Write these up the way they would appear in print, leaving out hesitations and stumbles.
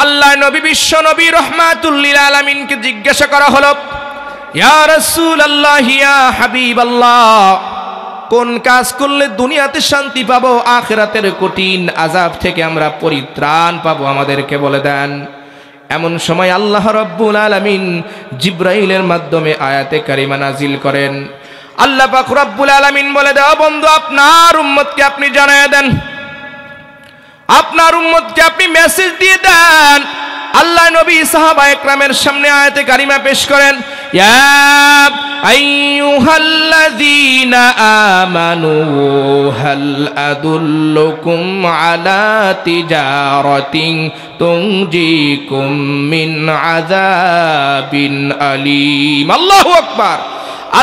আল্লাহ নবী বিশ্ব নবী রহমাতুল লিল আলামিনকে জিজ্ঞাসা করা হলো, ইয়া রাসূলুল্লাহ ইয়া হাবিবাল্লাহ, কোন কাজ করলে দুনিয়াতে শান্তি পাবো, আখিরাতের কঠিন আযাব থেকে আমরা পরিত্রাণ পাবো, আমাদেরকে বলে দেন। এমন সময় আল্লাহ রাব্বুল আলামিন জিবরাইলের মাধ্যমে আয়াতে কারিমা নাজিল করেন। আল্লাহ পাক রব্বুল আলামিন বলে দাও, বন্ধু আপনার উম্মতকে আপনি জানিয়ে দেন, আপনার উম্মতকে আপনি মেসেজ দিয়ে দেন। আল্লাহ নবী সাহাবা একরামের সামনে আয়াতে কারিমা পেশ করেন, ইয়া আইয়ুহাল্লাযীনা আমানু হাল আদুল্লুকুম আলা তিজারাতিন তুনজিকুম মিন আযাবিন আলীম। আল্লাহু আকবার।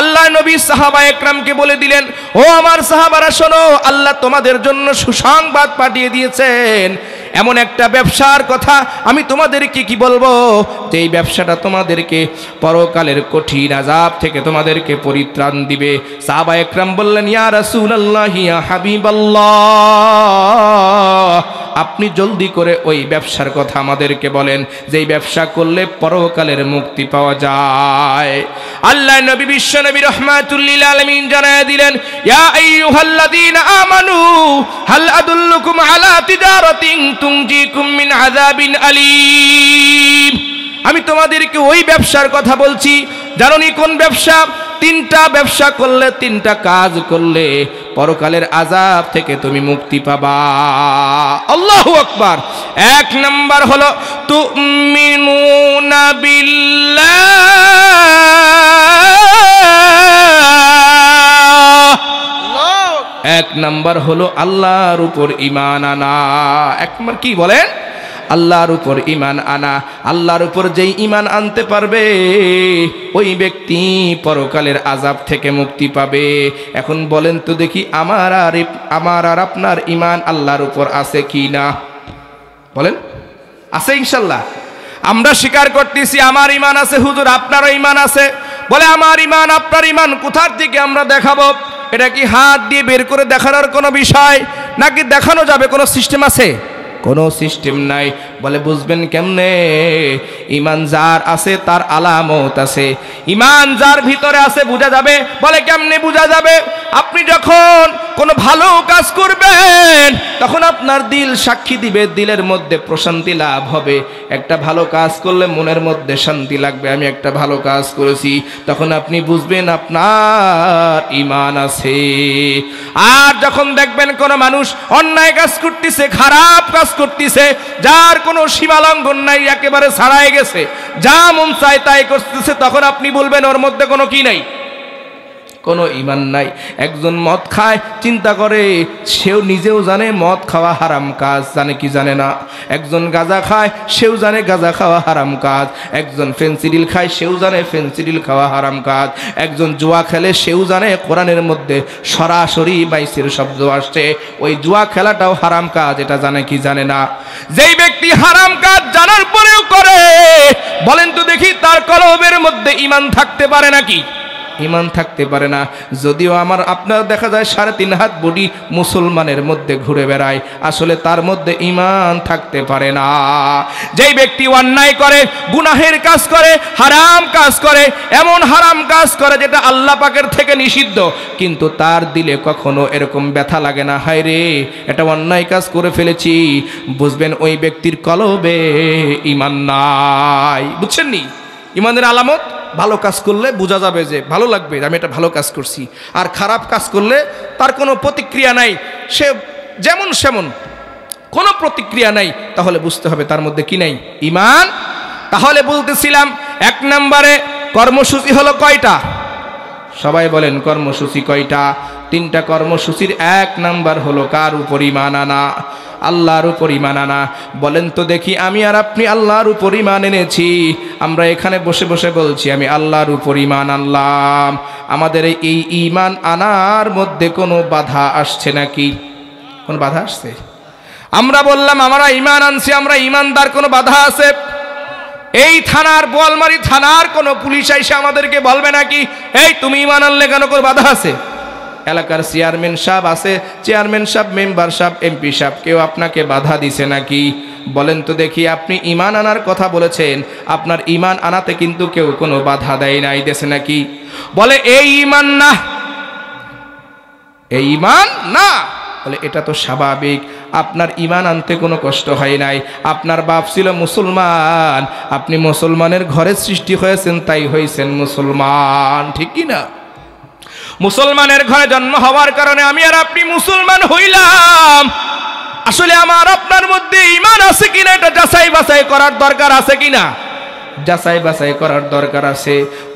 আল্লাহ নবী সাহাবা একরামকে বলে দিলেন, ও আমার সাহাবারা শোনো, আল্লাহ তোমাদের জন্য সুসংবাদ পাঠিয়ে দিয়েছেন। এমন একটা ব্যবসার কথা আমি তোমাদেরকে কি বলবো, যে এই ব্যবসাটা তোমাদেরকে পরকালের কঠিন আযাব থেকে তোমাদেরকে পরিত্রাণ দিবে। সাহাবা একরাম বললেন, ইয়া রাসূলুল্লাহ ইয়া হাবিবাল্লাহ, আপনি জলদি করে ওই ব্যবসার কথা আমাদেরকে বলেন, যেই ব্যবসা করলে পরকালের মুক্তি পাওয়া যায়। আল্লাহ নবী বিশ্ব নবী রাহমাতুল লিল আলামিন জানায় দিলেন, ইয়া আইয়ুহাল্লাযীনা আমানু হাল আদুল্লুকুম আলা তিজারাতিন তুনজিকুম মিন আযাবিন আলীম। আমি তোমাদেরকে ওই ব্যবসার কথা বলছি, জানোনি কোন ব্যবসা? তিনটা ব্যবসা করলে, তিনটা কাজ করলে পরকালের আযাব থেকে তুমি মুক্তি পাবা। আল্লাহু আকবার। এক নাম্বার হলো তুমিনুনা বিল্লাহ, এক নাম্বার হলো আল্লাহর উপর ঈমান আনা। এক নাম্বার কি বলেন? আল্লাহর উপর ঈমান আনা। আল্লাহর উপর যেই ঈমান আনতে পারবে ওই ব্যক্তি পরকালের আযাব থেকে মুক্তি পাবে। এখন বলেন তো দেখি, আমার আর আপনার ঈমান আল্লাহর উপর আছে কি না? বলেন, আছে ইনশাআল্লাহ? আমরা স্বীকার করতেছি আমার ঈমান আছে, হুজুর আপনারও ঈমান আছে। বলে আমার ঈমান আপনার ঈমান কোথার থেকে আমরা দেখাবো? এটা কি হাত দিয়ে বের করে দেখানোর কোনো বিষয়, নাকি দেখানো যাবে? কোনো সিস্টেম আছে? কোনো সিস্টেম নাই। বলে বুঝবেন কেমনে? ঈমান যার আছে তার আলামত আছে। ঈমান যার ভিতরে আছে বোঝা যাবে। বলে কেমনে বোঝা যাবে? আপনি যখন কোনো ভালো কাজ করবেন তখন আপনার দিল সাক্ষী দিবে, দিলের মধ্যে প্রশান্তি লাভ হবে। একটা ভালো কাজ করলে মনের মধ্যে শান্তি লাগবে, আমি একটা ভালো কাজ করেছি। তখন আপনি বুঝবেন আপনার ঈমান আছে। আর যখন দেখবেন কোনো মানুষ অন্যায় কাজ করতেছে, খারাপ কাজ করতেছে, যার কোনো সীমালঙ্ঘন নাই, একেবারে ছাড়াই গেছে, যা মন চায় তাই করতেছে, তখন আপনি বলবেন ওর মধ্যে কোনো কি নাই, কোনো ঈমান নাই। একজন মদ খায়, চিন্তা করে, সেও নিজেও জানে মদ খাওয়া হারাম কাজ, জানে কি জানে না? একজন গাঁজা খায়, সেও জানে গাঁজা খাওয়া হারাম কাজ। একজন ফেন্সিডিল খায়, সেও জানে ফেন্সিডিল খাওয়া হারাম কাজ। একজন জুয়া খেলে, সেও জানে কোরআনের মধ্যে সরাসরি বাইসের শব্দ আসছে, ওই জুয়া খেলাটাও হারাম কাজ, এটা জানে কি জানে না? যেই ব্যক্তি হারাম কাজ জানার পরেও করে, বলেন তো দেখি তার কলবের মধ্যে ঈমান থাকতে পারে নাকি? ঈমান থাকতে পারে না। যদিও আমার আপনার দেখা যায় 3.5 হাত বডি মুসলমানের মধ্যে ঘুরে বেড়ায়, আসলে তার মধ্যে ঈমান থাকতে পারে না। যেই ব্যক্তি অন্যায় করে, গুনাহের কাজ করে, হারাম কাজ করে, এমন হারাম কাজ করে যেটা আল্লাহ পাকের থেকে নিষিদ্ধ, কিন্তু তার দিলে কখনো এরকম ব্যথা লাগে না, হায় রে এটা অন্যায় কাজ করে ফেলেছি, বুঝবেন ওই ব্যক্তির কলবে ঈমান নাই। বুঝছেন নি? ঈমানের আলামত ভালো কাজ করলে বোঝা যাবে যে ভালো লাগবে, আমি এটা ভালো কাজ করছি। আর খারাপ কাজ করলে তার কোনো প্রতিক্রিয়া নাই, সে যেমন সেমন, কোনো প্রতিক্রিয়া নাই, তাহলে বুঝতে হবে তার মধ্যে কি নাই? ঈমান। তাহলে বলতেছিলাম 1 নম্বরে কর্মসূচি হলো কয়টা? সবাই বলেন কর্মসূচি কয়টা? 3টা কর্মসূচির 1 নাম্বার হলো কার উপর ঈমান আনা? আল্লাহর উপর ঈমান আনা। বলেন তো দেখি, আমি আর আপনি আল্লাহর উপর ঈমান এনেছি, আমরা এখানে বসে বসে বলছি আমি আল্লাহর উপর ঈমান আনলাম, আমাদের এই ঈমান আনার মধ্যে কোনো বাধা আসছে নাকি? কোন বাধা আসছে? আমরা বললাম আমরা ঈমান আনছি, আমরা ঈমানদার, কোনো বাধা আছে? এই থানার, বোয়ালমারি থানার কোনো পুলিশ এসে আমাদেরকে বলবে নাকি এই তুমি ঈমান আনলে কেন, কোনো বাধা আছে? এলাকার চেয়ারম্যান সাহেব আছে, চেয়ারম্যান সাহেব, মেম্বার সাহেব, এমপি সাহেব, কেউ আপনাকে বাধা দিছে নাকি? বলেন তো দেখি, আপনি ঈমান আনার কথা বলেছেন, আপনার ঈমান আনাতে কিন্তু কেউ কোনো বাধা দেয় নাই, দেশে নাকি? বলে এই ঈমান না, এই ঈমান না। বলে এটা তো স্বাভাবিক, আপনার ঈমান আনতে কোনো কষ্ট হয় নাই, আপনার বাপ ছিল মুসলমান, আপনি মুসলমানের ঘরে সৃষ্টি হয়েছেন, তাই হয়েছেন মুসলমান, ঠিক কি না? মুসলমানের ঘরে জন্ম হওয়ার কারণে আমি আর আপনি মুসলমান হইলাম। আসলে আমার আপনার মধ্যে ঈমান আছে কিনা এটা যাচাই বাছাই করার দরকার আছে কিনা? যাচাই বাছাই করার দরকার আছে।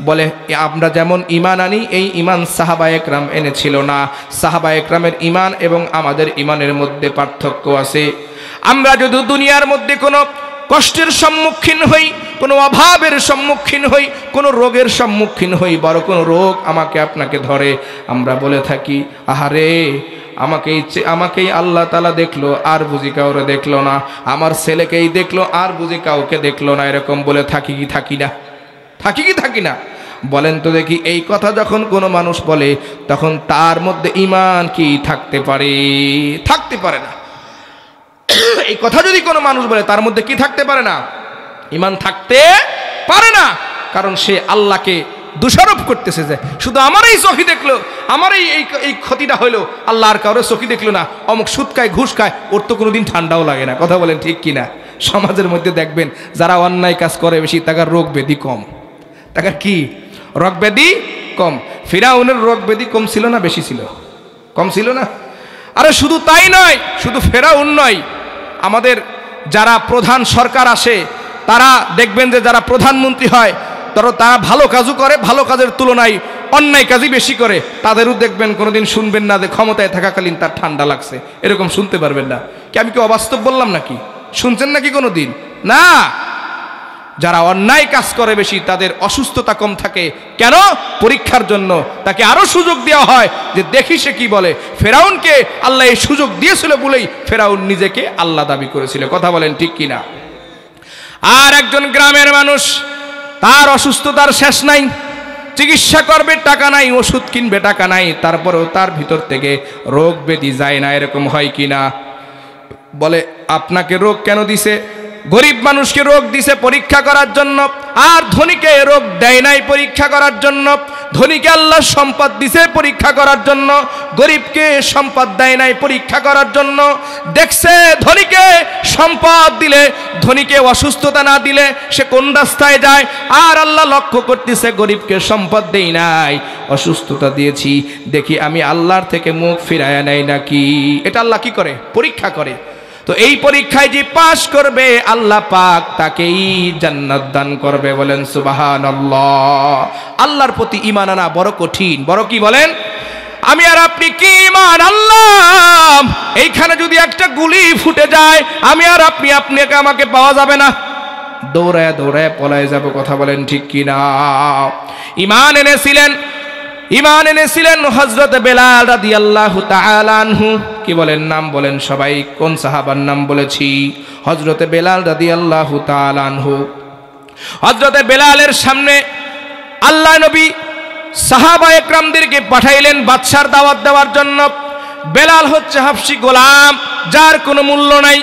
বলে আমরা যেমন ঈমান আনি, এই ঈমান সাহাবায়ে কেরাম এনেছিল না। সাহাবায়ে কেরামের ঈমান এবং আমাদের ঈমানের মধ্যে পার্থক্য আছে। আমরা যদি দুনিয়ার মধ্যে কোনো কষ্টের সম্মুখীন হই, কোনো অভাবের সম্মুখীন হই, কোনো রোগের সম্মুখীন হই, বড় কোনো রোগ আমাকে আপনাকে ধরে, আমরা বলে থাকি আহারে আমাকেই আল্লাহ তাআলা দেখলো, আর বুঝি কাউরে দেখলো না, আমার ছেলেকেই দেখলো, আর বুঝি কাউকে দেখলো না, এরকম বলে থাকি কি থাকি না? থাকি কি থাকি না? বলেন তো দেখি, এই কথা যখন কোনো মানুষ বলে তখন তার মধ্যে ঈমান কি থাকতে পারে? থাকতে পারে না। এই কথা যদি কোনো মানুষ বলে তার মধ্যে কি থাকতে পারে না? ঈমান থাকতে পারে না। কারণ সে আল্লাহকে দোষারোপ করতেছে যে শুধু আমারই চোখে দেখলো, আমারই এই ক্ষতিটা হইলো, আল্লাহ আর কারোর চোখে দেখলো না, অমুক সুদ খায় ঘুষ খায়, ওর তো কোনোদিন ঠান্ডাও লাগে না। কথা বলেন ঠিক কিনা? সমাজের মধ্যে দেখবেন যারা অন্যায় কাজ করে বেশি, তাকার রোগ ব্যাধি কম। তাকার কি রোগ ব্যাধি কম? ফিরাউনের রোগ ব্যাধি কম ছিল না বেশি ছিল? কম ছিল না? আরে শুধু তাই নয়, শুধু ফেরাউন নয়, আমাদের যারা প্রধান সরকার আসে তারা দেখবেন যে যারা প্রধানমন্ত্রী হয় তারা ভালো কাজও করে, ভালো কাজের তুলনায় অন্যায় কাজই বেশি করে, তাদেরও দেখবেন কোনোদিন শুনবেন না যে ক্ষমতায় থাকাকালীন তার ঠান্ডা লাগছে, এরকম শুনতে পারবেন না। কি আমি কি অবাস্তব বললাম নাকি? শুনছেন নাকি কোনো দিন? না। যারা অন্যায় কাজ করে বেশি তাদের অসুস্থতা কম থাকে। কেন? পরীক্ষার জন্য তাকে আরো সুযোগ দেওয়া হয় যে দেখি সে কি বলে। ফেরাউনকে আল্লাহ এই সুযোগ দিয়েছিল বলেই ফেরাউন নিজেকে আল্লাহ দাবি করেছিল। কথা বলেন ঠিক কিনা? আর একজন গ্রামের মানুষ, তার অসুস্থতার শেষ নাই, চিকিৎসা করবে টাকা নাই, ওষুধ কিনবে টাকা নাই, তারপরেও তার ভিতর থেকে রোগ ব্যাধি যায় না, এরকম হয় কিনা? বলে আপনাকে রোগ কেন দিছে? গরিব মানুষকে রোগ দিছে পরীক্ষা করার জন্য, আর ধনীকে রোগ দেয় নাই পরীক্ষা করার জন্য। ধনীকে আল্লাহ সম্পদ দিছে পরীক্ষা করার জন্য, গরিবকে সম্পদ দেয় নাই পরীক্ষা করার জন্য। দেখছে ধনীকে সম্পদ দিলে, ধনীকে অসুস্থতা না দিলে সে কোন রাস্তায় যায়, আর আল্লাহ লক্ষ্য করতেছে গরিবকে সম্পদ দেই নাই, অসুস্থতা দিয়েছি, দেখি আমি আল্লাহর থেকে মুখ ফিরায় নেই নাকি। এটা আল্লাহ কি করে? পরীক্ষা করে। তো এই পরীক্ষায় যে পাশ করবে আল্লাহ পাক তাকেই জান্নাত দান করবে। বলেন সুবহানাল্লাহ। আল্লাহর প্রতি ঈমান আনা বড় কঠিন, বড় কি বলেন? আমি আর আপনি কি ঈমান আনলাম, এইখানে যদি একটা গুলি ফুটে যায় আমি আর আপনাকে আমাকে পাওয়া যাবে না, দৌড়ায় দৌড়ায় পলায় যাব। কথা বলেন ঠিক কিনা? ঈমান এনেছিলেন হযরত বেলাল রাদিয়াল্লাহু তাআলা আনহু। কি বলেন? নাম বলেন সবাই, কোন সাহাবার নাম বলেছি? হযরত বেলাল রাদিয়াল্লাহু তাআলা আনহু। হযরত বেলালের সামনে আল্লাহ নবী সাহাবায়ে কেরামদেরকে পাঠাইলেন বাদশার দাওয়াত দেওয়ার জন্য। বেলাল হচ্ছে হাবশী গোলাম, যার কোনো মূল্য নাই,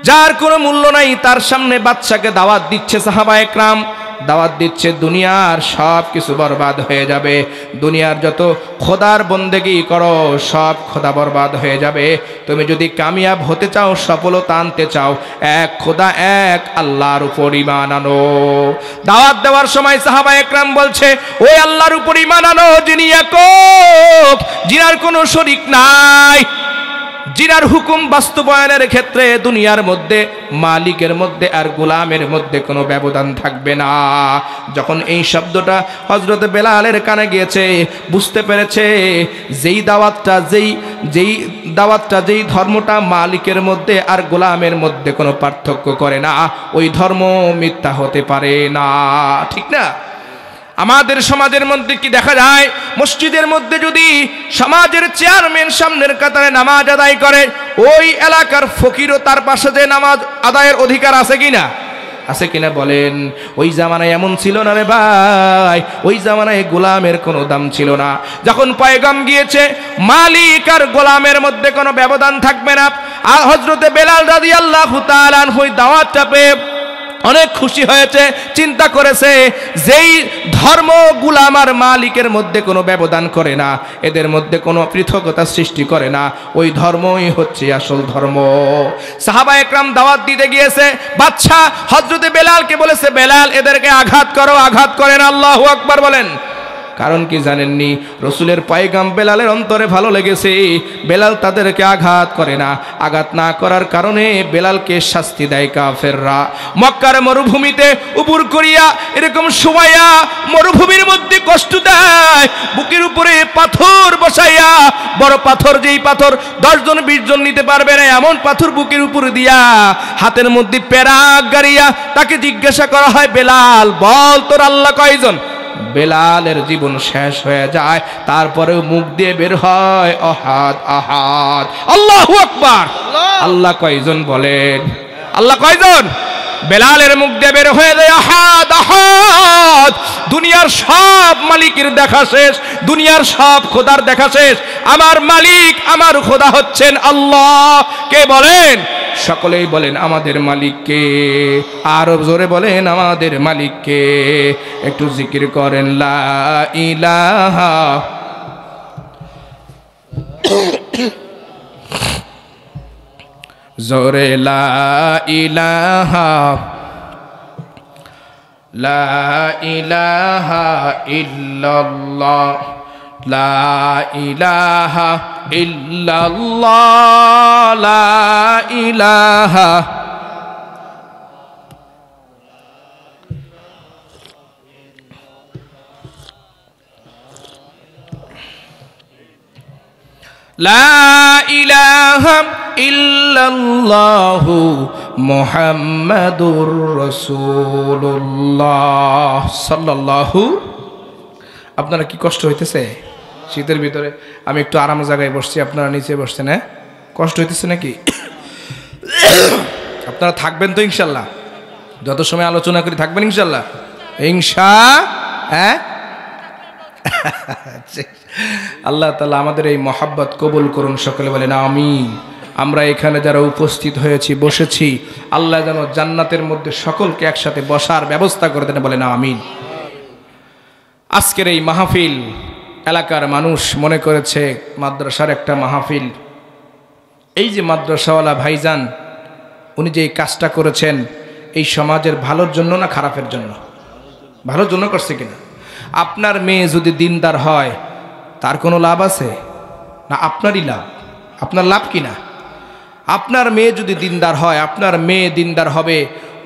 যার কোনো মূল্য নাই, তার সামনে বাদশাকে দাওয়াত দিচ্ছে সাহাবায়ে কেরাম, দাওয়াত দিচ্ছে দুনিয়ার সব কিছু বরবাদ হয়ে যাবে, দুনিয়ার যত খোদার বন্দেগি করো সব খোদা বরবাদ হয়ে যাবে, তুমি যদি কামিয়াব হতে চাও, সফলতা আনতে চাও, এক খোদা এক আল্লাহর উপর ঈমান আনো। দাওয়াত দেওয়ার সময় সাহাবায়ে কেরাম বলছে, ওই আল্লাহর উপর ঈমান আনো যিনি একক, যিনার কোনো শরীক নাই, জিনার হুকুম বাস্তবায়নের ক্ষেত্রে দুনিয়ার মধ্যে মালিকের মধ্যে আর গোলামের মধ্যে কোনো ব্যবধান থাকবে না। যখন এই শব্দটা হযরত বেলালের কানে গিয়েছে, বুঝতে পেরেছে যেই দাওয়াতটা যেই ধর্মটা মালিকের মধ্যে আর গোলামের মধ্যে কোনো পার্থক্য করে না, ওই ধর্ম মিথ্যা হতে পারে না। ঠিক না? আমাদের সমাজের মধ্যে কি দেখা যায়, মসজিদের মধ্যে যদি সমাজের চেয়ারম্যান সামনের কাতারে নামাজ আদায় করে, ওই এলাকার ফকিরও তার পাশে যে নামাজ আদায়ের অধিকার আছে কিনা? আছে কিনা বলেন? ওই জামানায় এমন ছিল না রে ভাই, ওই জামানায় গোলামের কোনো দাম ছিল না। যখন পয়গাম গিয়েছে মালিক আর গোলামের মধ্যে কোনো ব্যবধান থাকবে না, হযরতে বেলাল রাদিয়াল্লাহু তাআলা আনহু দাওয়াতটা পেয়ে অনেক খুশি হয়েছে, চিন্তা করেছে যেই ধর্মগুলো আমার মালিকের মধ্যে কোনো ব্যবধান করে না, এদের মধ্যে কোনো পৃথকতা সৃষ্টি করে না, ওই ধর্মই হচ্ছে আসল ধর্ম। সাহাবা একরাম দাওয়াত দিতে গিয়েছে, বাদশা হযরতে বেলালকে বলেছে, বেলাল এদেরকে আঘাত করো, আঘাত করেন, আল্লাহু আকবার বলেন। কারণ কি জানেননি? রসুলের পয়গাম বেলালের অন্তরে ভালো লেগেছে, বেলাল তাদেরকে আঘাত করে না। আঘাত না করার কারণে বেলালকে শাস্তি দেয় কাফেররা। মক্কার মরুভূমিতে উপর করিয়া এরকম শুয়াইয়া মরুভূমির মধ্যে কষ্ট দেয়, বুকের উপরে পাথর বসাইয়া, বড় পাথর, যেই পাথর 10 জন 20 জন নিতে পারবে না এমন পাথর বুকের উপরে দিয়া, হাতের মধ্যে পেরাক গাড়িয়া তাকে জিজ্ঞাসা করা হয়, বেলাল বল তোর আল্লাহ কয়জন? বেলালের জীবন শেষ হয়ে যায়, তারপরেও মুখ দিয়ে বের হয় আহাদ আহাদ, আল্লাহু আকবার। আল্লাহ কয়জন বলেন? আল্লাহ কয়জন? বেলালের মুখ দিয়ে বের হয়ে যায় আহাদ আহাদ। দুনিয়ার সব মালিকের দেখা শেষ, দুনিয়ার সব খোদার দেখা শেষ, আমার মালিক আমার খোদা হচ্ছেন আল্লাহ। কে বলেন? সকলেই বলেন আমাদের মালিককে। আরো জোরে বলেন আমাদের মালিককে। একটু জিকির করেন লা ইলাহা জোরে লা ইলাহা লা ইলাহা ইল্লাল্লাহ লা ইলাহা ইল্লাল্লাহ লা ইলাহা লা ইলাহা ইল্লাল্লাহু মুহাম্মাদুর রাসূলুল্লাহ সাল্লাল্লাহু। আপনারা কি কষ্ট হইতেছে শীতের ভিতরে? আমি একটু আরাম জায়গায় বসছি, আপনারা নিচে বসছেন। হ্যাঁ, কষ্ট হইতেছে নাকি? আপনারা থাকবেন তো ইনশাল্লাহ? যত সময় আলোচনা করি থাকবেন ইনশাল্লাহ? হ্যাঁ, আল্লাহ তাআলা আমাদের এই মহাব্বত কবুল করুন, সকলে বলেন আমিন। আমরা এখানে যারা উপস্থিত হয়েছি, বসেছি, আল্লাহ যেন জান্নাতের মধ্যে সকলকে একসাথে বসার ব্যবস্থা করে দেন, বলেন আমিন। আজকের এই মাহফিল এলাকার মানুষ মনে করেছে মাদ্রাসার একটা মাহফিল। এই যে মাদ্রাসাওয়ালা ভাইজান, উনি যে কাজটা করেছেন এই সমাজের ভালোর জন্য না খারাপের জন্য? ভালোর জন্য করছে কিনা? আপনার মেয়ে যদি দিনদার হয় তার কোনো লাভ আছে না? আপনারই লাভ। আপনার লাভ কিনা? আপনার মেয়ে যদি দিনদার হয়, আপনার মেয়ে দিনদার হবে,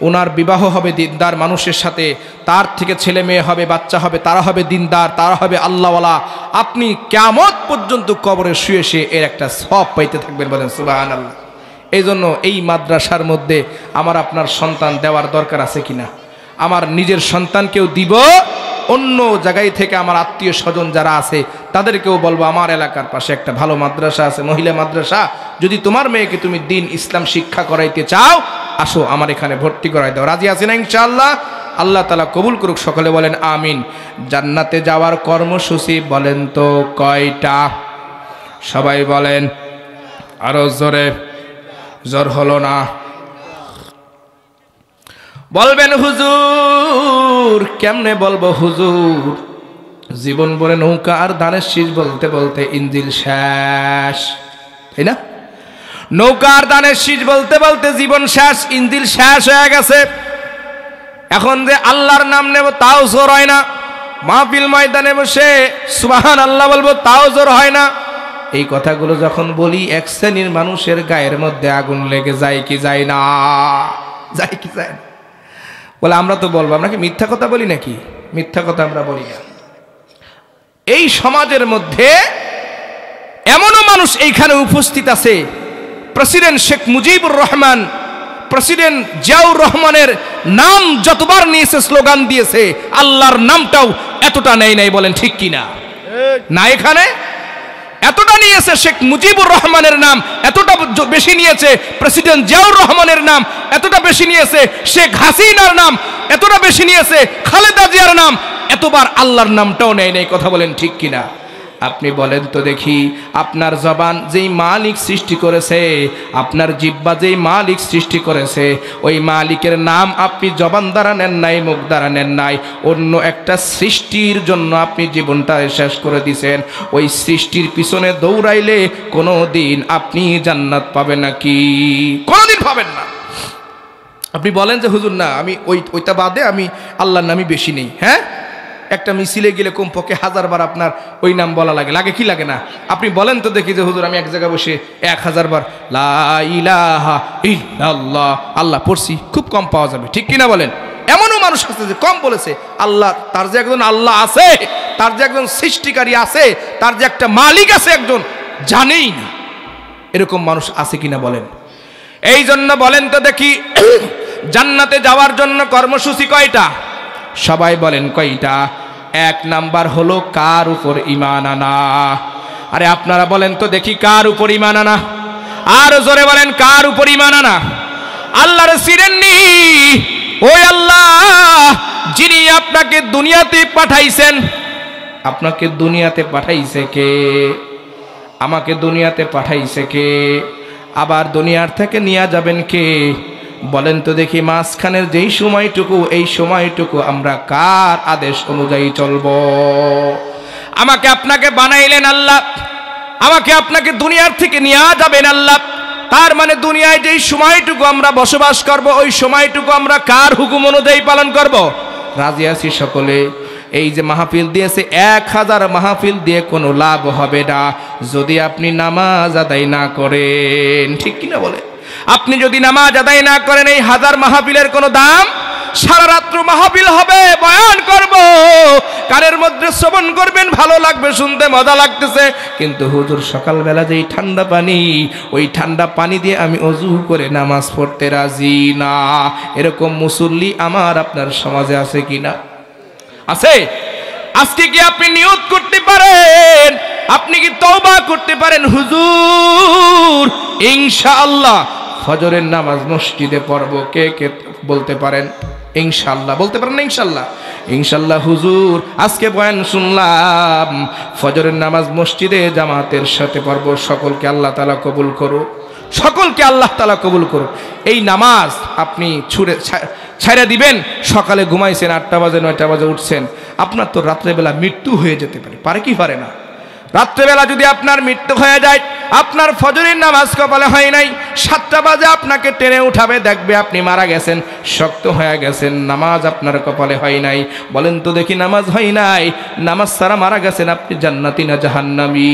ওনার বিবাহ হবে দিনদার মানুষের সাথে, তার থেকে ছেলে মেয়ে হবে, বাচ্চা হবে, তারা হবে দিনদার, তারা হবে আল্লাহওয়ালা। আপনি কিয়ামত পর্যন্ত কবরে শুয়ে শুয়ে এর একটা সওয়াব পাইতে থাকবেন, বলেন সুবহানাল্লাহ। এই জন্য এই মাদ্রাসার মধ্যে আমার আপনার সন্তান দেওয়ার দরকার আছে কিনা? আমার নিজের সন্তানকেও দিব, অন্য জায়গায় থেকে আমার আত্মীয় স্বজন যারা আছে তাদেরকেও বলবো আমার এলাকার পাশে একটা ভালো মাদ্রাসা আছে, মহিলা মাদ্রাসা, যদি তোমার মেয়েকে তুমি দিন ইসলাম শিক্ষা করাইতে চাও আসো আমার এখানে ভর্তি করাই দাও। রাজি আছি না ইনশাআল্লাহ? আল্লাহ তাআলা কবুল করুক, সকলে বলেন আমিন। জান্নাতে যাওয়ার কর্মসূচি বলেন তো কয়টা? সবাই বলেন, আরো জোরে। জোর হলো না। বলবেন হুজুর কেমনে বলবো হুজুর? জীবন ভরে নৌকা আর ধানের শীষ বলতে বলতে ইঞ্জিল শেষ, তাই না? নৌকা আর ধানের শীষ বলতে বলতে জীবন শেষ, ইঞ্জিল শেষ হয়ে গেছে। এখন যে আল্লাহর নাম নেব তাও জোর হয় না, মাহফিল ময়দানে বসে সুবহানাল্লাহ বলবো তাও জোর হয় না। এই কথাগুলো যখন বলি এক শ্রেণীর মানুষের গায়ের মধ্যে আগুন লেগে যায় কি যায় না? যায় কি যায় না? বলে আমরা তো বলবো, আমরা কি মিথ্যা কথা বলি নাকি? মিথ্যা কথা আমরা বলি না। এই সমাজের মধ্যে এমনও মানুষ এইখানে উপস্থিত আছে, প্রেসিডেন্ট শেখ মুজিবুর রহমান, প্রেসিডেন্ট জিয়াউর রহমানের নাম যতবার নিয়েছে, স্লোগান দিয়েছে, আল্লাহর নামটাও এতটা নেই নাই, বলেন ঠিক কিনা? না, এখানে এতটা নিয়েছে শেখ মুজিবুর রহমানের নাম, এতটা বেশি নিয়েছে প্রেসিডেন্ট জিয়াউর রহমানের নাম, এতটা বেশি নিয়েছে শেখ হাসিনার নাম, এতটা বেশি নিয়েছে খালেদা জিয়ার নাম, এতবার আল্লাহর নামটাও নেই নাই। কথা বলেন ঠিক কিনা? আপনি বলেন তো দেখি, আপনার জবান যেই মালিক সৃষ্টি করেছে, আপনার জিহ্বা যেই মালিক সৃষ্টি করেছে, ওই মালিকের নাম আপনি জবান দ্বারা নেন নাই, মুখ দ্বারা নেন নাই, অন্য একটা সৃষ্টির জন্য আপনি জীবনটা শেষ করে দিয়েছেন। ওই সৃষ্টির পিছনে দৌড়াইলে কোনো দিন আপনি জান্নাত পাবেন নাকি? কোনোদিন পাবেন না। আপনি বলেন যে হুজুর না, আমি ওইটা বাদে আমি আল্লাহর নামই বেশি নেই। হ্যাঁ, একটা মিছিলে গেলে কমপক্ষে 1000 বার আপনার ওই নাম বলা লাগে, লাগে কি লাগে না? আপনি বলেন তো দেখি যে হুজুর আমি এক জায়গায় বসে 1000 বার লা ইলাহা ইল্লাল্লাহ আল্লাহ পড়ছি, খুব কম পাওয়া যাবে, ঠিক কিনা বলেন? এমনও মানুষ আছে যে কম বলেছে আল্লাহ, তার যে একজন আল্লাহ আছে, তার যে একজন সৃষ্টিকারী আছে, তার যে একটা মালিক আছে একজন, জানেই না। এরকম মানুষ আছে কিনা বলেন? এই জন্য বলেন তো দেখি, জান্নাতে যাওয়ার জন্য কর্মসূচি কয়টা? সবাই বলেন কয়টা? 1 নাম্বার হলো কার উপর ঈমান আনা। আরে আপনারা বলেন তো দেখি, কার উপর ঈমান আনা? আর জোরে বলেন, কার উপর ঈমান আনা? আল্লাহর চিনেননি? ওই আল্লাহ যিনি আপনাকে দুনিয়াতে পাঠাইছেন। আপনাকে দুনিয়াতে পাঠাইছে কে? আমাকে দুনিয়াতে পাঠাইছে কে? আবার দুনিয়ার থেকে নিয়ে যাবেন কে? বলেন তো দেখি, মাঝখানের যেই সময়টুকু, এই সময়টুকু আমরা কার আদেশ অনুযায়ী চলব? আমাকে আপনাকে বানাইলেন আল্লাহ, আমাকে আপনাকে দুনিয়ার থেকে নিয়ে যাবেন আল্লাহ। তার মানে দুনিয়ায় যেই সময়টুকু আমরা বসবাস করব, ওই সময়টুকু আমরা কার হুকুম অনুযায়ী পালন করব? রাজি আছি সকলে? এই যে মাহফিল দিয়েছে, 1000 মাহফিল দিয়ে কোনো লাভ হবে না যদি আপনি নামাজ আদায় না করেন, ঠিক কিনা বলে? আপনি যদি নামাজ আদায় না করেন, এই 1000 মাহফিলের কোনো দাম? সারা রাত্র মাহফিল হবে, বয়ান করব, কানের মধ্যে শ্রবণ করবেন, ভালো লাগবে, শুনতে মজা লাগতেছে, কিন্তু হুজুর সকালবেলা যেই ঠান্ডা পানি, ওই ঠান্ডা পানি দিয়ে আমি ওযু করে নামাজ পড়তে রাজি না। এরকম মুসল্লি আমার আপনার সমাজে আছে কিনা? আছে। আজকে কি আপনি নিয়ত করতে পারেন, আপনি কি তওবা করতে পারেন, হুজুর ইনশাআল্লাহ ফজরের নামাজ মসজিদে পড়ব? কে কে বলতে পারেন ইনশাআল্লাহ? বলতে পারেন না ইনশাআল্লাহ? ইনশাআল্লাহ হুজুর আজকে বয়ান শুনলাম, ফজরের নামাজ মসজিদে জামাতের সাথে পড়ব। সকলকে আল্লাহ তাআলা কবুল করুক, সকলকে আল্লাহ তাআলা কবুল করুক। এই নামাজ আপনি ছাইড়া দিবেন। সকালে ঘুমাইছেন 8টা বাজে 9টা বাজে উঠছেন, আপনার তো রাত্রেবেলা মৃত্যু হয়ে যেতে পারে, পারে কি পারে না? রাত্রেবেলা যদি আপনার মৃত্যু হয়ে যায়, আপনার ফজরের নামাজ কপালে হয় নাই, 7টা বাজে আপনাকে টেনে উঠাবে, দেখবে আপনি মারা গেছেন, শক্ত হয়ে গেছেন, নামাজ আপনার কপালে হয় নাই। বলেন তো দেখি, নামাজ হয় নাই, নামাজ ছাড়া মারা গেছেন, আপনি জান্নাতি না জাহান্নামী?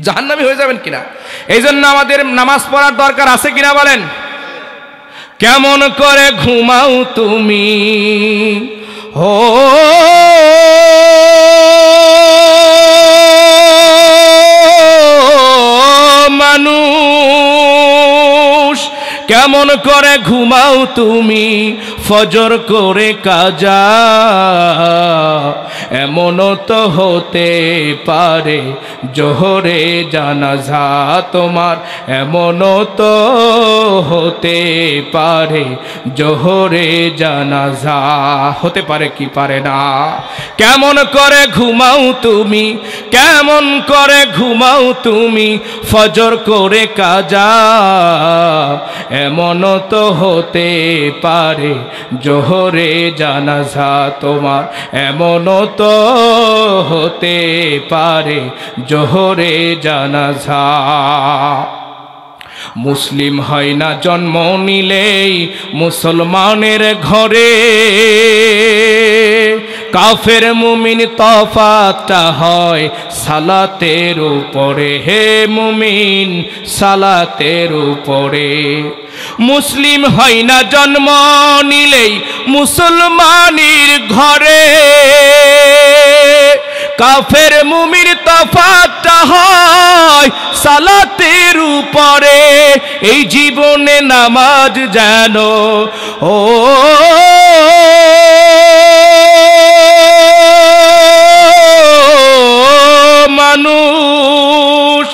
জাহান্নামী হয়ে যাবেন কিনা? এই জন্য আমাদের নামাজ পড়ার দরকার আছে কিনা বলেন? কেমন করে ঘুমাও তুমি হো মানুষ, কেমন করে ঘুমাও তুমি ফজর করে কাজা, এমনও তো হতে পারে জোহরে জানাজা তোমার, এমনও তো হতে পারে জোহরে জানাজা। হতে পারে কি পারে না? কেমন করে ঘুমাও তুমি, কেমন করে ঘুমাও তুমি ফজর করে কাজা, এমনও তো হতে পারে জোহরে জানাজা তোমার, এমনও তো হতে পারে জোহরে জানাজা। মুসলিম হয় না জন্ম নিলেই মুসলমানের ঘরে, কাফের মুমিন তফাতটা হয় সালাতের উপরে, হে মুমিন সালাতের উপরে। মুসলিম হয় না জন্ম নিলেই মুসলমানের ঘরে, কাফের মুমিন তফাতটা হয় সালাতের উপরে। এই জীবনে নামাজ যেন ও মানুষ,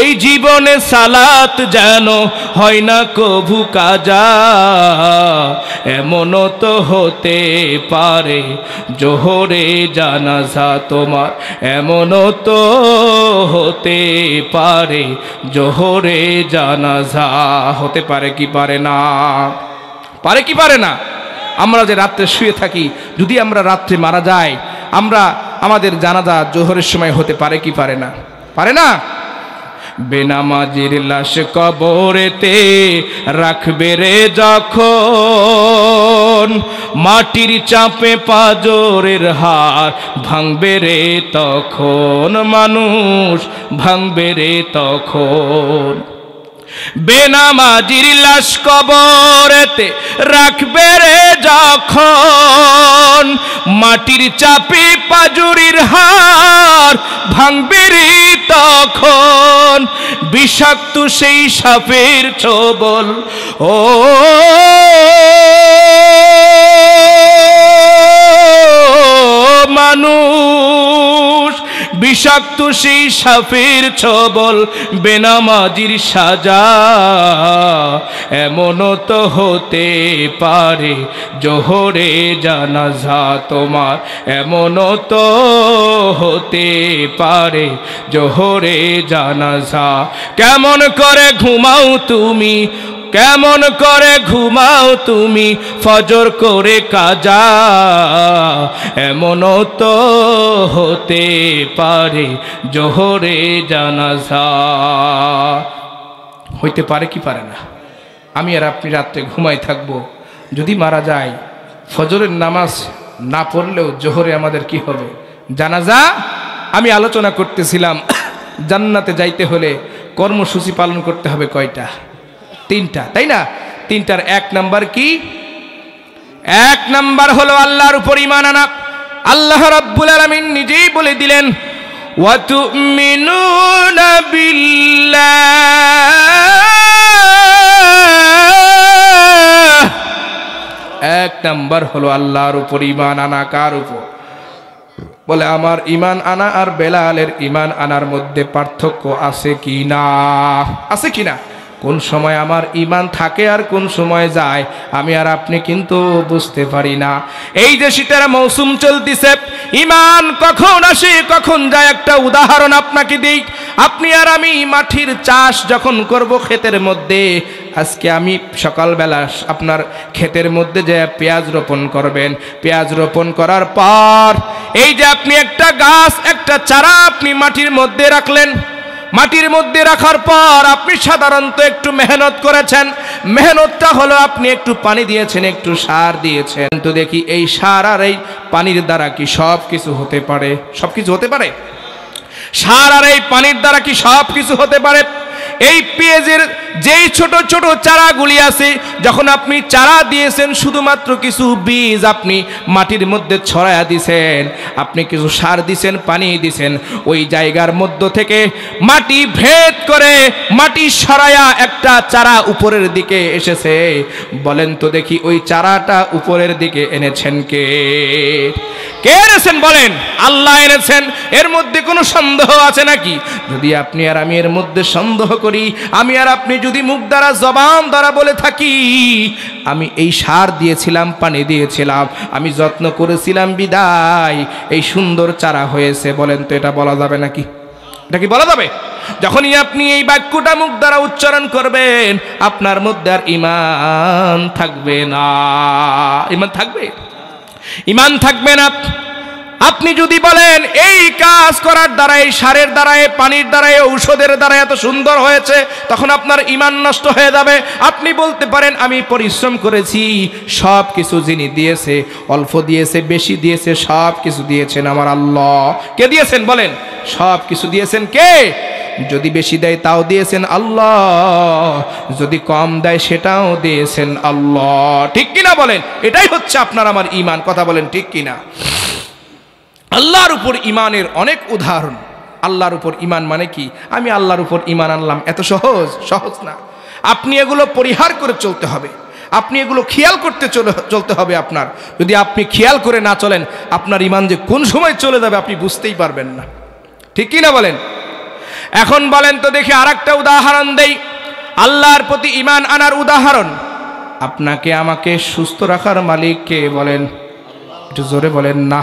এই জীবন জীবনে সালাত যেন হয় না কভু কাজা, এমনও তো হতে পারে জোহরে জানাজা তোমার, এমনও তো হতে পারে জোহরে জানাজা। হতে পারে কি পারে না? পারে কি পারে না? আমরা যে রাত্রে শুয়ে থাকি, যদি আমরা রাত্রে মারা যাই, আমাদের জানাজা জোহরের সময় হতে পারে কি পারে না? পারে না? বেনামাজির লাশ কবরেতে রাখবে রে যখন, মাটির চাপে পাজরের হাড় ভাঙবে রে তখন, মানুষ ভাঙবে রে তখন। বেনামাজির লাশ কবরেতে রাখবে রে যখন, মাটির চাপে পাজরের হাড় ভাঙবে রে তখন, বিষাক্ত সেই সাপের ছোবল ও মানুষ, বিষাক্ত সেই সাপের ছোবল বেনামাজির সাজা, এমনও তো হতে পারে জোহরে জানাজা তোমার, এমনও তো হতে পারে জোহরে জানাজা। কেমন করে ঘুমাও তুমি, কেমন করে ঘুমাও তুমি ফজর করে কাজা, এমনও তো হতে পারে জোহরে জানাজা। হইতে পারে কি পারে না? আমি আর আপনি রাত্রে ঘুমাই থাকবো, যদি মারা যায় ফজরের নামাজ না পড়লেও জোহরে আমাদের কি হবে? জানাজা। আমি আলোচনা করতেছিলাম জান্নাতে যাইতে হলে কর্মসূচি পালন করতে হবে কয়টা? 3টা, তাই না? 3টার 1 নাম্বার কি? 1 নাম্বার হলো আল্লাহর উপর ঈমান আনা। আল্লাহ রাব্বুল আলামিন নিজেই বলে দিলেন, ওয়া তুমিনুনা বিল্লাহ। 1 নাম্বার হলো আল্লাহর উপর ঈমান আনা। কার উপর? বলে আমার ঈমান আনা আর বেলালের ঈমান আনার মধ্যে পার্থক্য আছে কি না? আছে কি না? কোন সময় আমার ঈমান থাকে আর কোন সময় যায় আমি আর আপনি কিন্তু বুঝতে পারি না। এই যে শীতের মৌসুম চলতেছে, ঈমান কখন আসে কখন যায় একটা উদাহরণ আপনাকে দিই। আপনি আর আমি মাটির চাষ যখন করব ক্ষেতের মধ্যে, আজকে আমি সকালবেলা আপনার ক্ষেতের মধ্যে যে পেঁয়াজ রোপণ করবেন, পেঁয়াজ রোপণ করার পর এই যে আপনি একটা গাছ, একটা চারা আপনি মাটির মধ্যে রাখলেন, মাটির মধ্যে রাখার পর আপনি সাধারণত একটু মেহনত করেছেন। মেহনতটা হলো আপনি একটু পানি দিয়েছেন, একটু সার দিয়েছেন। তো দেখি এই সার আর এই পানির দ্বারা কি সব কিছু হতে পারে? সব কিছু হতে পারে? সার আর এই পানির দ্বারা কি সব কিছু হতে পারে? এই পেঁয়াজের যেই ছোট ছোট চারাগুলি আছে, যখন আপনি চারা দিয়েছেন শুধুমাত্র কিছু বীজ আপনি মাটির মধ্যে ছড়ায়া দিয়েছেন, আপনি কিছু সার দিয়েছেন, পানি দিয়েছেন, ওই জায়গার মধ্য থেকে মাটি ভেদ করে মাটি সরায়া একটা চারা উপরের দিকে এসেছে। বলেন তো দেখি ওই চারাটা উপরের দিকে এনেছেন কে? কে এনেছেন বলেন? আল্লাহ এনেছেন। এর মধ্যে কোনো সন্দেহ আছে নাকি? যদি আপনি আর আমি এর মধ্যে সন্দেহ করি, আমি আর আপনি যদি মুখ দ্বারা জবান দ্বারা বলে থাকি আমি এই সার দিয়েছিলাম, পানি দিয়েছিলাম, আমি যত্ন করেছিলাম বিদায় এই সুন্দর চারা হয়েছে, বলেন তো এটা বলা যাবে নাকি? এটা কি বলা যাবে? যখনই আপনি এই বাক্যটা মুখ দ্বারা উচ্চারণ করবেন আপনার মধ্যে আর ঈমান থাকবে না। ঈমান থাকবে? ঈমান থাকবে না। আপনি যদি বলেন এই কাজ করার দ্বারা, এই সারের দ্বারা, এই পানির দ্বারা, এই ঔষধের দ্বারা এত সুন্দর হয়েছে, তখন আপনার ঈমান নষ্ট হয়ে যাবে। আপনি বলতে পারেন আমি পরিশ্রম করেছি, সব কিছু যিনি দিয়েছে, অল্প দিয়েছে বেশি দিয়েছে, সব কিছু দিয়েছেন আমার আল্লাহ। কে দিয়েছেন বলেন? সব কিছু দিয়েছেন কে? যদি বেশি দেয় তাও দিয়েছেন আল্লাহ, যদি কম দেয় সেটাও দিয়েছেন আল্লাহ। ঠিক কিনা বলেন? এটাই হচ্ছে আপনার আমার ঈমান। কথা বলেন ঠিক কিনা? আল্লাহর উপর ঈমানের অনেক উদাহরণ। আল্লাহর উপর ঈমান মানে কি? আমি আল্লাহর উপর ঈমান আনলাম, এত সহজ? সহজ না। আপনি এগুলো পরিহার করে চলতে হবে, আপনি এগুলো খেয়াল করতে চলতে হবে আপনার। যদি আপনি খেয়াল করে না চলেন আপনার ঈমান যে কোন সময় চলে যাবে আপনি বুঝতেই পারবেন না। ঠিক কিনা বলেন? এখন বলেন তো দেখি আরেকটা উদাহরণ দেই, আল্লাহর প্রতি ঈমান আনার উদাহরণ। আপনাকে আমাকে সুস্থ রাখার মালিক কে বলেন? একটু জোরে বলেন না।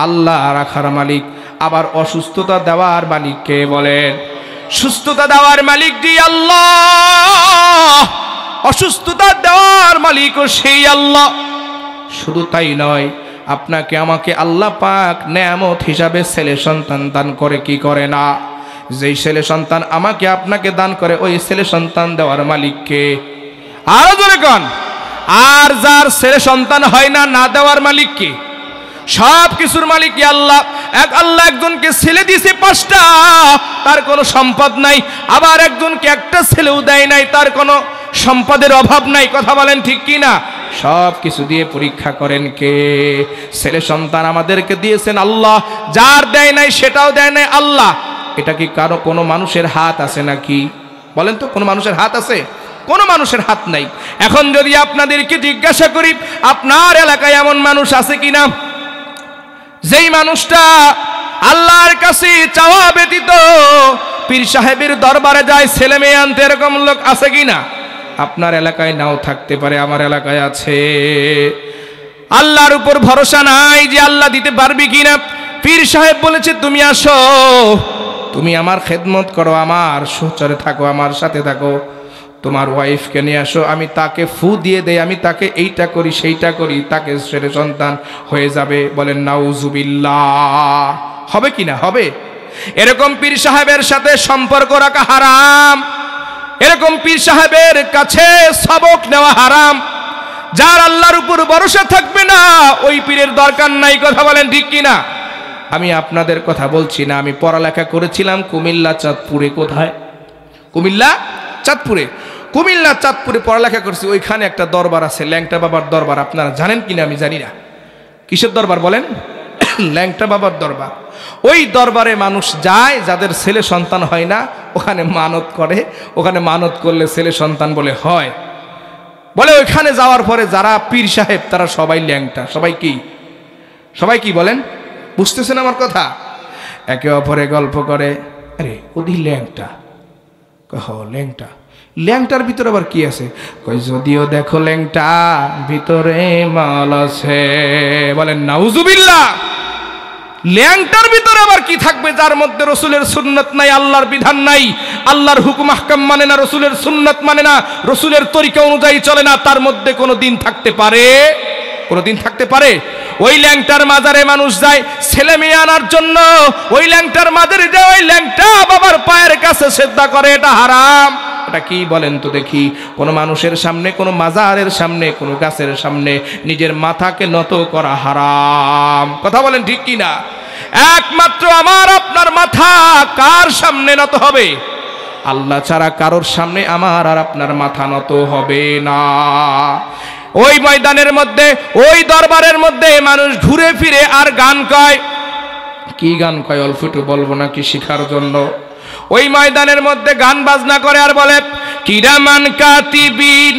আল্লাহ রাখার মালিক। আবার অসুস্থতা দেওয়ার মালিক কে বলেন? সুস্থতা দেওয়ার মালিক জি আল্লাহ, অসুস্থতা দেওয়ার মালিকও সেই আল্লাহ। শুধু তাই নয়, আপনাকে আমাকে আল্লাহ পাক নেয়ামত হিসাবে ছেলে সন্তান দান করে কি করে না? যেই ছেলে সন্তান আমাকে আপনাকে দান করে ওই ছেলে সন্তান দেওয়ার মালিককে আরো জোরে কন। আর যার ছেলে সন্তান হয় না, না দেওয়ার মালিক কে? সব কিছুর মালিক কি আল্লাহ। আল্লাহ একজনকে ছেলে দিয়েছে 5টা, তার কোনো সম্পদ নাই। আবার একজনকে একটা ছেলেও দেয় নাই, তার কোনো সম্পদের অভাব নাই। কথা বলেন ঠিক কি না? সব কিছু দিয়ে পরীক্ষা করেন কে? ছেলে সন্তান আমাদেরকে দিয়েছেন আল্লাহ, যার দেয় নাই সেটাও দেয় নাই আল্লাহ। এটা কি কারো কোনো মানুষের হাত আছে নাকি? বলেন তো, কোনো মানুষের হাত আছে? কোনো মানুষের হাত নাই। এখন যদি আপনাদেরকে জিজ্ঞাসা করি, আপনার এলাকায় এমন মানুষ আছে কিনা যেই মানুষটা আল্লাহর কাছে চাওয়া ব্যতীত পীর সাহেবের দরবারে যায় ছেলে মেয়ে আনতে? এরকম লোক আছে কিনা? আপনার এলাকায় নাও থাকতে পারে, আমার এলাকায় আছে। আল্লাহর উপর ভরসা নাই যে আল্লাহ দিতে পারবি কিনা। পীর সাহেব বলেছে তুমি আসো, তুমি আমার খেদমত করো, আমার সহচরে থাকো, আমার সাথে থাকো, তোমার ওয়াইফকে নিয়ে আসো, আমি তাকে ফু দিয়ে দেই, আমি তাকে এইটা করি সেইটা করি, তাকে ছেলে সন্তান হয়ে যাবে। বলেন নাউজুবিল্লাহ। হবে কিনা? হবে। এরকম পীর সাহেবের সাথে সম্পর্ক রাখা হারাম, এরকম পীর সাহেবের কাছে সবক নেওয়া হারাম। যার আল্লাহর উপর ভরসা থাকবে না ওই পীরের দরকার নাই। কথা বলেন ঠিক কিনা? আমি আপনাদের কথা বলছি না, আমি পড়ালেখা করেছিলাম কুমিল্লা চাঁদপুরে। কোথায়? কুমিল্লা চাঁদপুরে। কুমিল্লা চাঁদপুরে পড়ালেখা করছি। ওইখানে একটা দরবার আছে, ল্যাংটা বাবার দরবার। আপনারা জানেন কিনা আমি জানি না। কিসের দরবার বলেন? ল্যাংটা বাবার দরবার। ওই দরবারে মানুষ যায় যাদের ছেলে সন্তান হয় না, ওখানে মানত করে। ওখানে মানত করলে ছেলে সন্তান বলে হয়। বলে ওইখানে যাওয়ার পরে যারা পীর সাহেব তারা সবাই ল্যাংটা। সবাই কি? সবাই কি বলেন? বুঝতেছেন আমার কথা? একে অপরে গল্প করে, আরে ওদি ল্যাংটা। ল্যাংটা, ল্যাংটার ভিতরে আবার কি আছে? কই যদিও দেখো ল্যাংটা, ভিতরে মাল আছে। বলেন নাউজুবিল্লাহ। ল্যাংটার ভিতরে আবার কি থাকবে যার মধ্যে রসুলের সুন্নাত নাই, আল্লাহর বিধান নাই, আল্লাহর হুকুম আহকাম মানে না, রসুলের সুন্নাত মানে না, রসুলের তরিকা অনুযায়ী চলে না? তার মধ্যে কোনো দিন থাকতে পারে? কোনো দিন থাকতে পারে? ওই ল্যাংটার মাজারে মানুষ যায় ছেলে মেয়ে আনার জন্য। ওই ল্যাংটার মাজারে যায়, ওই ল্যাংটা বাবার পায়ের কাছে সিজদা করে। এটা হারাম। এটা কি বলেন তো দেখি? কোনো মানুষের সামনে, কোনো মাজারের সামনে, কোনো গাছের সামনে নিজের মাথাকে নত করা হারাম। কথা বলেন ঠিক কি না? একমাত্র আমার আপনার মাথা কার সামনে নত হবে? আল্লাহ ছাড়া কারোর সামনে আমার আর আপনার মাথা নত হবে না। ওই ময়দানের মধ্যে, ওই দরবারের মধ্যে মানুষ ঘুরে ফিরে আর গান কয়। কি গান কয়? অল্প একটু বলবো নাকি শিখার জন্য? ওই ময়দানের মধ্যে গান বাজনা করে আর বলে, কিরামান কাতিবিন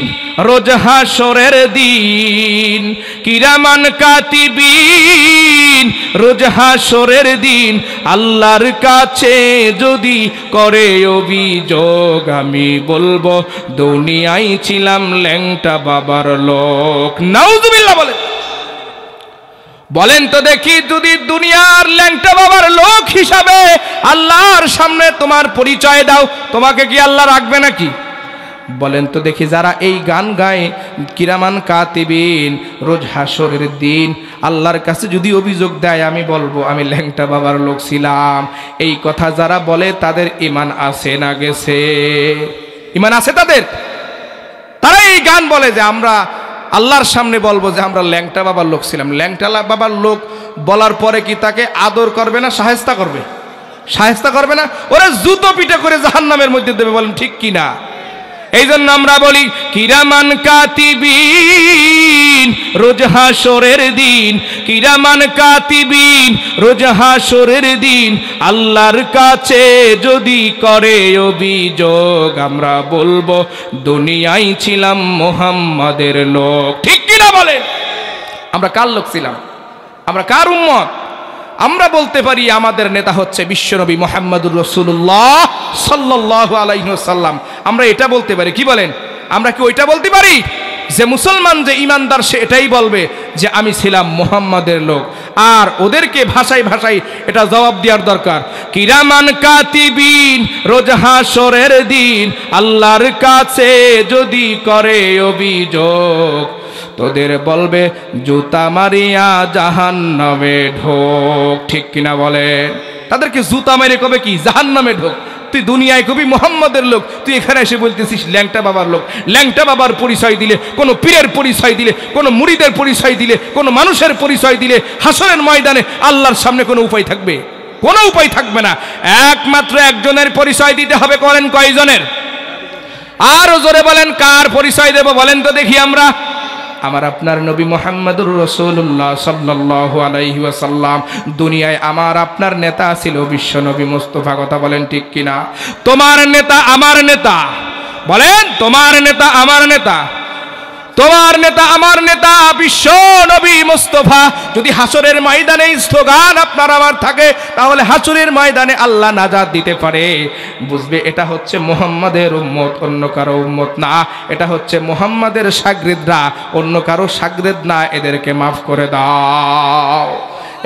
রোজ হাসরের দিন, কিরামান কাতিবিন রোজ হাসরের দিন, আল্লাহর কাছে যদি করে অভিযোগ, আমি বলবো দুনিয়ায় ছিলাম ল্যাংটা বাবার লোক। নাউজুবিল্লাহ। বলেন তো দেখি, যদি দুনিয়ার ল্যাংটা বাবার লোক হিসাবে আল্লাহর সামনে তোমার পরিচয় দাও, তোমাকে কি আল্লাহ রাখবে নাকি? বলেন তো দেখি, যারা এই গান গায় কিরামান কাতিবিন রোজ হাসরের দিন, আল্লাহর কাছে যদি অভিযোগ দেয় আমি বলবো আমি ল্যাংটা বাবার লোক ছিলাম, এই কথা যারা বলে তাদের ঈমান আছে না গেছে? ঈমান আছে তাদের? তারা এই গান বলে যে আমরা আল্লাহর সামনে বলবো যে আমরা ল্যাংটা বাবার লোক ছিলাম। ল্যাংটা বাবার লোক বলার পরে কি তাকে আদর করবে না শায়েস্তা করবে? শায়েস্তা করবে না? ওরা জুতো পিটা করে জাহান্নামের মধ্যে দেবে। বলেন ঠিক কি না? এই জন্য আমরা বলি কিরামান কাতিবিন রোজ হাসরের দিন, কিরামান কাতিবিন রোজ হাসরের দিন, আল্লাহর কাছে যদি করে অভিযোগ, আমরা বলবো দুনিয়ায় ছিলাম মুহাম্মাদের লোক। ঠিক কিনা বলেন? আমরা কার লোক ছিলাম? আমরা কার উম্মত? আমরা বলতে পারি আমাদের নেতা হচ্ছে বিশ্বনবী মুহাম্মদুর রাসূলুল্লাহ সাল্লাল্লাহু আলাইহি ওয়াসাল্লাম। আমরা এটা বলতে পারি, কি বলেন? আমরা কি ওইটা বলতে পারি? যে মুসলমান যে ইমানদার সে এটাই বলবে যে আমি ছিলাম মুহাম্মাদের লোক। আর ওদেরকে ভাষায় ভাষায় এটা জবাব দেওয়ার দরকার। কিরামান কাতিবিন রোজ হাসরের দিন আল্লাহর কাছে যদি করে অভিযোগ, তোদের বলবে জুতা মারিয়া জাহান্নামে ঢোক। ঠিক কিনা বলেন? তাদেরকে জুতা মেরে কবে কি জাহান্নামে ঢোক। তুই দুনিয়ায় কবি মুহাম্মাদের লোক, তুই এখানে এসে বলতেছিস ল্যাংটা বাবার লোক। ল্যাংটা বাবার পরিচয় দিলে, কোনো পীরের পরিচয় দিলে, কোনো মুরিদের পরিচয় দিলে, কোনো মানুষের পরিচয় দিলে হাসরের ময়দানে আল্লাহর সামনে কোনো উপায় থাকবে? কোনো উপায় থাকবে না। একমাত্র একজনের পরিচয় দিতে হবে। করেন কয়জনের? আরো জোরে বলেন, কার পরিচয় দেব বলেন তো দেখি আমরা? আমার আপনার নবী মুহাম্মদুর রাসূলুল্লাহ সাল্লাল্লাহু আলাইহি ওয়াসাল্লাম। দুনিয়ায় আমার আপনার নেতা ছিল বিশ্ব নবী মুস্তাফা। কথা বলেন ঠিক কিনা? তোমার নেতা আমার নেতা, বলেন তোমার নেতা আমার নেতা, তোমার নেতা আমার নেতা বিশ্ব নবী মুস্তাফা। যদি হাসরের ময়দানে স্লোগান আপনার আমার থাকে, তাহলে হাসরের ময়দানে আল্লাহ নাজাত দিতে পারে। বুঝবে এটা হচ্ছে মুহাম্মাদের উম্মত, অন্য কারো উম্মত না। এটা হচ্ছে মুহাম্মাদের শাগরিদরা, অন্য কারো শাগরিদ না। এদেরকে মাফ করে দাও।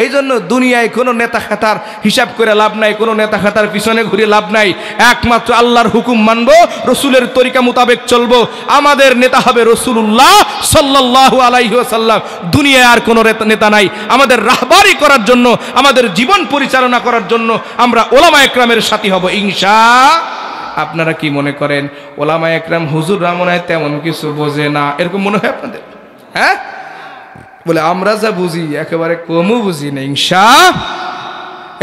এই জন্য দুনিয়ায় কোনো নেতা খাতার হিসাব করে লাভ নাই, কোনো নেতা খাতার পিছনে ঘুরে লাভ নাই। একমাত্র আল্লাহর হুকুম মানবো, রসুলের তরিকা মোতাবেক চলবো। আমাদের নেতা হবে রাসূলুল্লাহ সাল্লাল্লাহু আলাইহি ওয়াসাল্লাম। দুনিয়ায় আর কোনো নেতা নাই। আমাদের রাহবারি করার জন্য, আমাদের জীবন পরিচালনা করার জন্য আমরা ওলামা একরামের সাথী হব ইনশাআল্লাহ। আপনারা কি মনে করেন ওলামা একরাম হুজুররা মনে হয় তেমন কিছু বোঝে না, এরকম মনে হয় আপনাদের? হ্যাঁ, বলে আমরা যা বুঝি একেবারে কমও বুঝি না ইনশাআল্লাহ।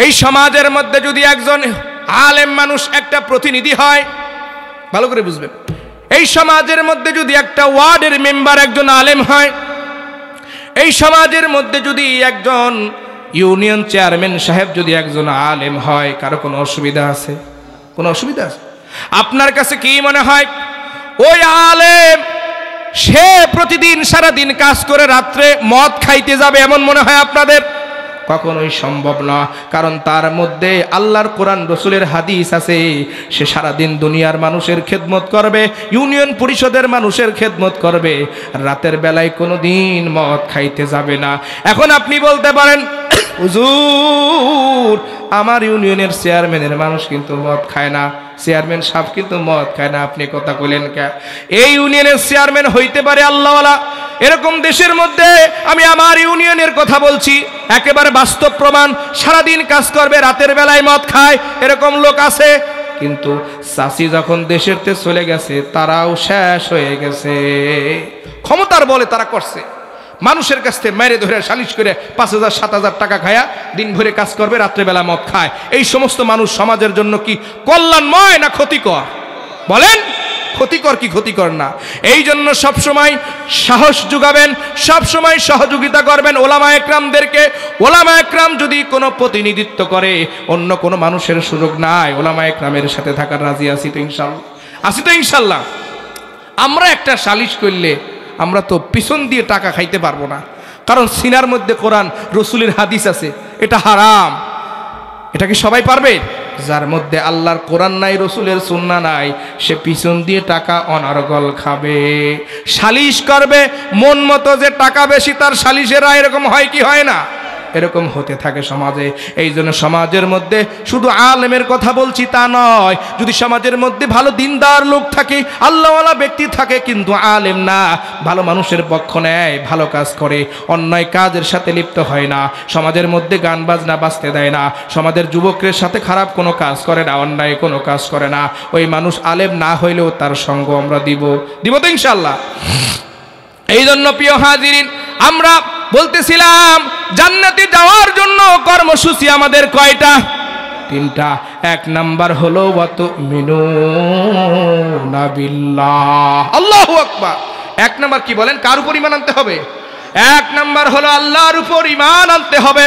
এই সমাজের মধ্যে যদি একজন আলেম মানুষ একটা প্রতিনিধি হয়, ভালো করে বুঝবেন, এই সমাজের মধ্যে যদি একটা ওয়ার্ডের মেম্বার একজন আলেম হয়, এই সমাজের মধ্যে যদি একজন ইউনিয়ন চেয়ারম্যান সাহেব যদি একজন আলেম হয়, কারো কোনো অসুবিধা আছে? কোনো অসুবিধা আছে? আপনার কাছে কি মনে হয় ওই আলেম সে প্রতিদিন সারা দিন কাজ করে রাত্রে মদ খাইতে যাবে এমন মনে হয় আপনাদের? কখনোই সম্ভব না। কারণ তার মধ্যে আল্লাহর কোরআন রসুলের হাদিস আছে। সে সারাদিন দুনিয়ার মানুষের খেদমত করবে, ইউনিয়ন পরিষদের মানুষের খেদমত করবে, রাতের বেলায় কোনো দিন মদ খাইতে যাবে না। এখন আপনি বলতে পারেন হুজুর আমার ইউনিয়নের চেয়ারম্যানের মানুষ কিন্তু মদ খায় না, চেয়ারম্যান সাহেব কিন্তু মদ খায় না, আপনি কথা কইলেন কে? এই ইউনিয়নের চেয়ারম্যান হইতে পারে আল্লাহওয়ালা। এরকম দেশের মধ্যে আমি আমার ইউনিয়নের কথা বলছি, একেবারে বাস্তব প্রমাণ। সারাদিন কাজ করবে, রাতের বেলায় মদ খায়, এরকম লোক আছে। কিন্তু চাষি যখন দেশের তে চলে গেছে, তারাও শেষ হয়ে গেছে। ক্ষমতার বলে তারা করছে, মানুষের কাছ থেকে মেরে ধরে সালিশ করে 5,000 7,000 টাকা খায়া দিন ভরে কাজ করবে, রাত্রেবেলা মদ খায়। এই সমস্ত মানুষ সমাজের জন্য কি কল্যাণময় না ক্ষতিকর? বলেন, ক্ষতিকর কি ক্ষতিকর না? এই জন্য সবসময় সাহস যোগাবেন, সবসময় সহযোগিতা করবেন ওলামা একরামদেরকে। ওলামা একরাম যদি কোনো প্রতিনিধিত্ব করে, অন্য কোনো মানুষের সুযোগ নাই। ওলামা একরামের সাথে থাকার রাজি আছি তো ইনশাল্লাহ? আছি তো ইনশাল্লাহ? আমরা একটা সালিশ করলে আমরা তো পিছন দিয়ে টাকা খাইতে পারবো না, কারণ সিনার মধ্যে কোরআন রসুলের হাদিস আছে, এটা হারাম। এটা কি সবাই পারবে? যার মধ্যে আল্লাহর কোরআন নাই, রসুলের সুন্নাহ নাই, সে পিছন দিয়ে টাকা অনর্গল খাবে। সালিশ করবে মন মতো, যে টাকা বেশি তার সালিশেরা, এরকম হয় কি হয় না? এরকম হতে থাকে সমাজে। এই জন্য সমাজের মধ্যে শুধু আলেমের কথা বলছি তা নয়, যদি সমাজের মধ্যে ভালো দিনদার লোক থাকে, আল্লাহওয়ালা ব্যক্তি থাকে, কিন্তু আলেম না, ভালো মানুষের পক্ষ নেয়, ভালো কাজ করে, অন্যায় কাজের সাথে লিপ্ত হয় না, সমাজের মধ্যে গান বাজনা বাজতে দেয় না, সমাজের যুবকের সাথে খারাপ কোনো কাজ করে না, অন্যায় কোনো কাজ করে না, ওই মানুষ আলেম না হইলেও তার সঙ্গ আমরা দিব তো ইনশাআল্লাহ। এই জন্য প্রিয় হাজিরিন, আমরা বলতেছিলাম জান্নাতে যাওয়ার জন্য কর্মসূচি আমাদের কয়টা? 3টা। 1 নাম্বার হলো ওয়াতুমিনুনা বিল্লাহ। আল্লাহু আকবার। 1 নাম্বার কি বলেন? কার উপর ঈমান আনতে হবে? 1 নাম্বার হলো আল্লাহর উপর ঈমান আনতে হবে।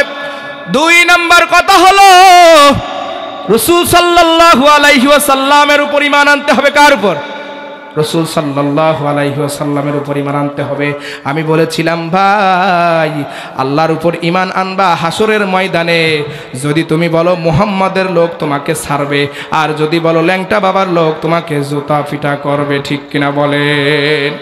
2 নাম্বার কথা হলো রাসূল সাল্লাল্লাহু আলাইহি ওয়াসাল্লামের উপর ঈমান আনতে হবে। কার উপর? রাসূল সাল্লাল্লাহু আলাইহি ওয়াসাল্লামের উপর ঈমান আনতে হবে। আমি বলেছিলাম ভাই, আল্লাহর উপর ঈমান আনবা হাসরের ময়দানে। যদি তুমি বলো মুহাম্মাদের লোক তোমাকে ছাড়বে, আর যদি বলো ল্যাংটা বাবার লোক তোমাকে জুতা পিটা করবে। ঠিক কিনা বলেন?